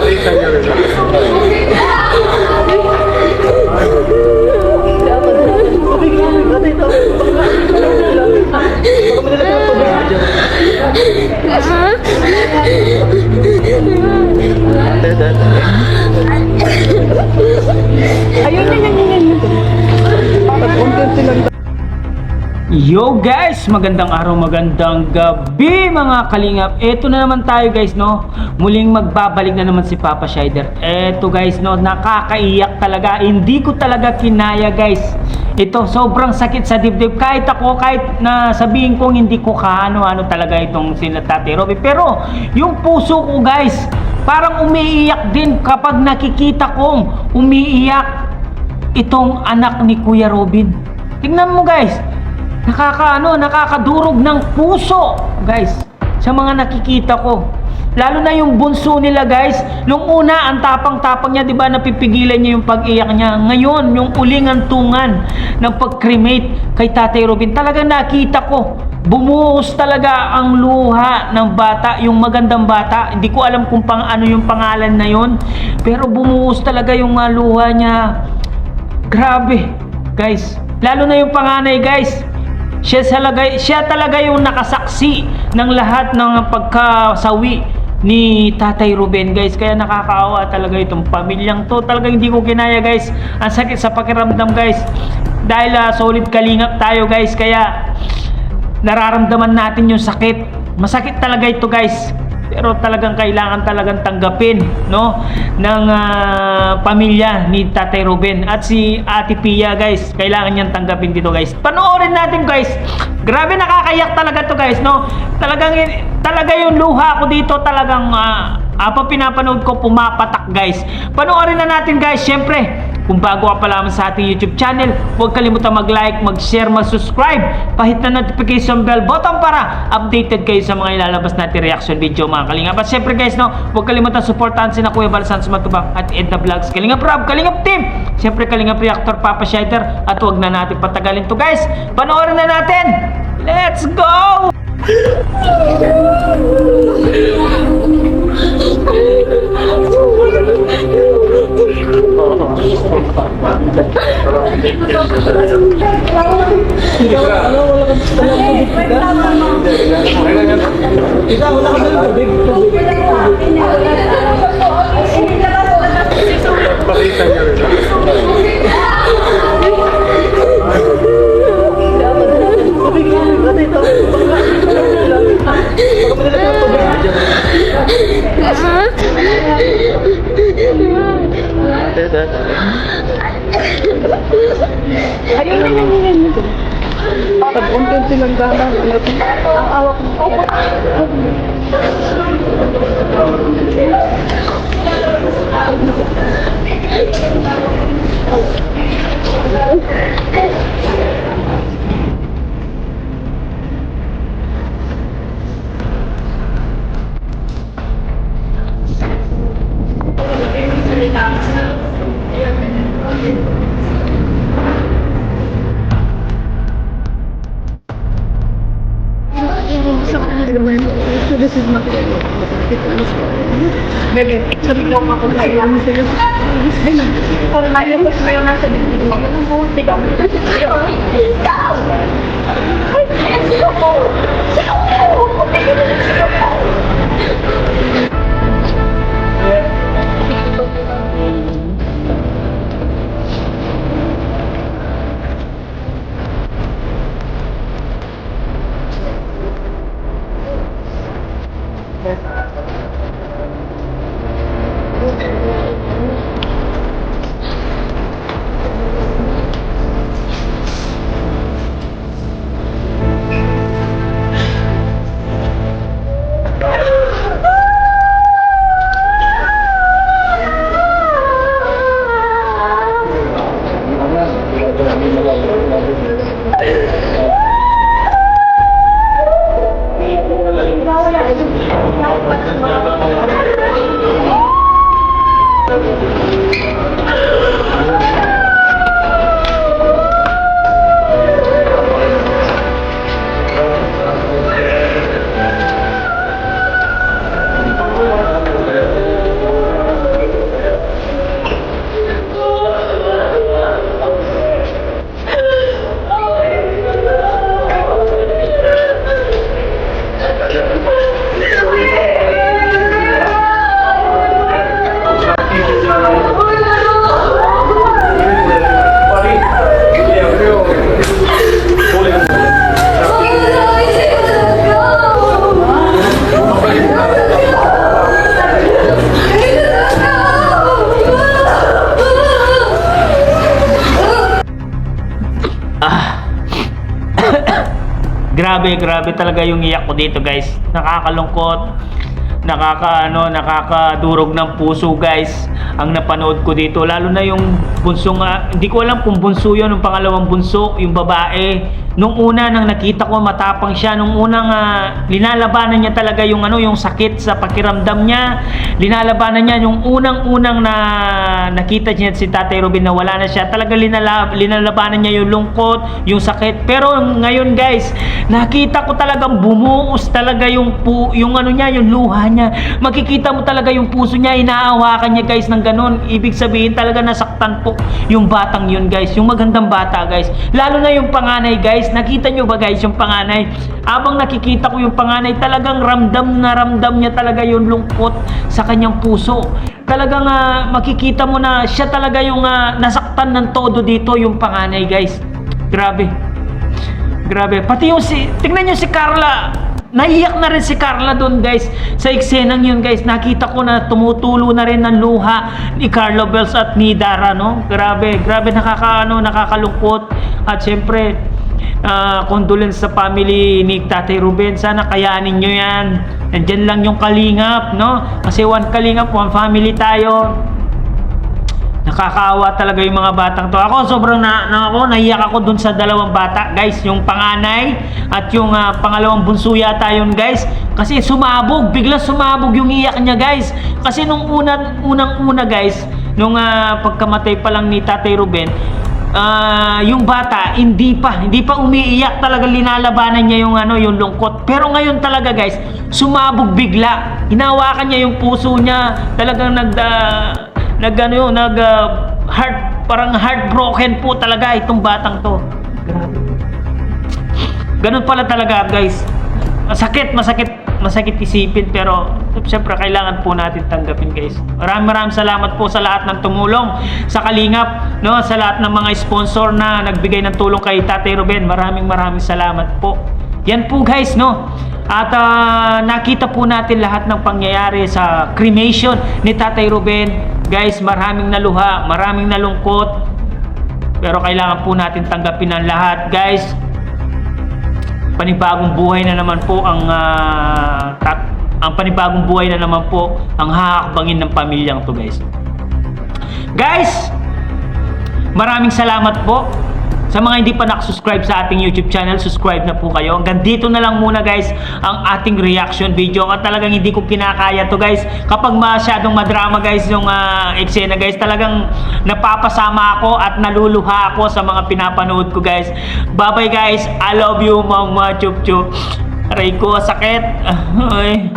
Pakita niyo rin. Ayun na yan. Yo guys, magandang araw, magandang gabi mga kalingap. Eto na naman tayo guys, no. Muling magbabalik na naman si Papa Shider. Eto guys, no, nakakaiyak talaga. Hindi ko talaga kinaya guys. Ito, sobrang sakit sa dibdib. Kahit ako, kahit na sabihin kong hindi ko kaano-ano talaga itong sila Tatay Robby. Pero yung puso ko guys, parang umiiyak din kapag nakikita kong umiiyak itong anak ni Kuya Robin. Tingnan mo guys, nakakadurog ng puso guys sa mga nakikita ko. Lalo na yung bunso nila guys. Nung una, ang tapang-tapang niya, di ba, napipigilan niya yung pag-iyak niya. Ngayon, yung ulingan-tungan ng pag-cremate kay Tatay Robin, talaga nakita ko, bumuhos talaga ang luha ng bata, yung magandang bata. Hindi ko alam kung ano yung pangalan na yon, pero bumuhos talaga yung luha niya. Grabe guys, lalo na yung panganay guys. Siya talaga yung nakasaksi ng lahat ng pagkasawi ni Tatay Ruben guys. Kaya nakakaawa talaga itong pamilyang to. Talagang hindi ko kinaya guys. Ang sakit sa pakiramdam guys. Dahil solid kalingap tayo guys. Kaya nararamdaman natin yung sakit. Masakit talaga ito guys. Pero talagang kailangan talagang tanggapin, no, ng pamilya ni Tatay Ruben at si Ate Pia guys. Kailangan niyang tanggapin dito guys. Panoorin natin guys. Grabe, nakakayak talaga to guys, no. Talaga yung luha ko dito talagang pag pinapanood ko pumapatak guys. Panoorin na natin guys. Syempre, kung bago ka pa lamang sa ating YouTube channel, huwag kalimutan mag-like, mag-share, mag-subscribe, pahit na notification bell button para updated kayo sa mga ilalabas natin reaction video mga kalingap. At syempre guys, no, huwag kalimutan supportahan si Kuya Balsan Matubang at Edna Vlogs, Kalingap Rob, Kalingap Team, syempre Kalingap Reactor, Papa Shider. At huwag na natin patagalin to guys. Panoorin na natin. Let's go! Pakita niyo rin. Ayun na yan. Pag-content silang gana. Ang awak mo. This is not Bebe, sabi ko ako kaya mo sa'yo. Kung malabas mo yung nasa dito mo, buti ka mo. Ikaw! Ay, sino ko? Sino ko? Sino ko? Grabe talaga yung iyak ko dito, guys. Nakakalungkot, nakakadurog ng puso, guys, ang napanood ko dito. Lalo na yung bunso nga, hindi ko alam kung bunso yun, yung pangalawang bunso, yung babae. Nung una, nang nakita ko matapang siya, nung unang linalabanan niya talaga yung yung sakit sa pakiramdam niya. Linalabanan niya yung unang nakita niya si Tatay Ruben na wala na siya. Talaga linalabanan niya yung lungkot, yung sakit. Pero ngayon, guys, nakita ko talagang bumuos talaga yung niya, yung luha niya. Makikita mo talaga yung puso niya, inaawakan niya, guys, ng ganun. Ibig sabihin talaga nasaktan po yung batang yun, guys. Yung magandang bata, guys. Lalo na yung panganay, guys. Nakita nyo ba, guys, yung panganay? Abang nakikita ko yung panganay, talagang ramdam niya talaga yung lungkot sa kanyang puso. Talagang makikita mo na siya talaga yung nasaktan ng todo dito, yung panganay, guys. Grabe. Pati yung tingnan nyo si Carla. Naiyak na rin si Carla doon, guys, sa eksenang yun, guys. Nakita ko na tumutulo na rin ng luha ni Carlo Bells at ni Dara, no? Grabe, nakakalungkot. At syempre, condolence sa family ni Tatay Ruben. Sana kayanin nyo yan. Nandyan lang yung kalingap, no? Kasi one kalingap, one family tayo. Nakakaawa talaga yung mga batang to. Ako sobrang naiyak ako dun sa dalawang bata, guys, yung panganay at yung pangalawang bunso yata yun, guys. Kasi biglang sumabog yung iyak niya, guys. Kasi nung unang-una, guys, nung pagkamatay pa lang ni Tatay Ruben, yung bata hindi pa umiiyak, talaga linalabanan niya yung lungkot. Pero ngayon talaga, guys, sumabog bigla. Hinawakan niya yung puso niya. Talagang parang heartbroken po talaga itong batang to. Grabe. Ganun pala talaga, guys. Masakit isipin, pero siyempre kailangan po natin tanggapin, guys. Maraming salamat po sa lahat ng tumulong sa Kalingap, no? Sa lahat ng mga sponsor na nagbigay ng tulong kay Tatay Ruben. Maraming salamat po. Yan po, guys, no? At nakita po natin lahat ng pangyayari sa cremation ni Tatay Ruben. Guys, maraming naluha, maraming nalungkot. Pero kailangan po natin tanggapin ang lahat, guys. Panibagong buhay na naman po ang panibagong buhay na naman po ang hahakbangin ng pamilyang to, guys. Guys, maraming salamat po. Sa mga hindi pa nakasubscribe sa ating YouTube channel, subscribe na po kayo. Hanggang dito na lang muna, guys, ang ating reaction video. At talagang hindi ko kinakaya to, guys. Kapag masyadong madrama, guys, yung eksena, guys, talagang napapasama ako at naluluha ako sa mga pinapanood ko, guys. Bye-bye, guys. I love you, mama. Chup-chup. Aray ko, sakit. Ay.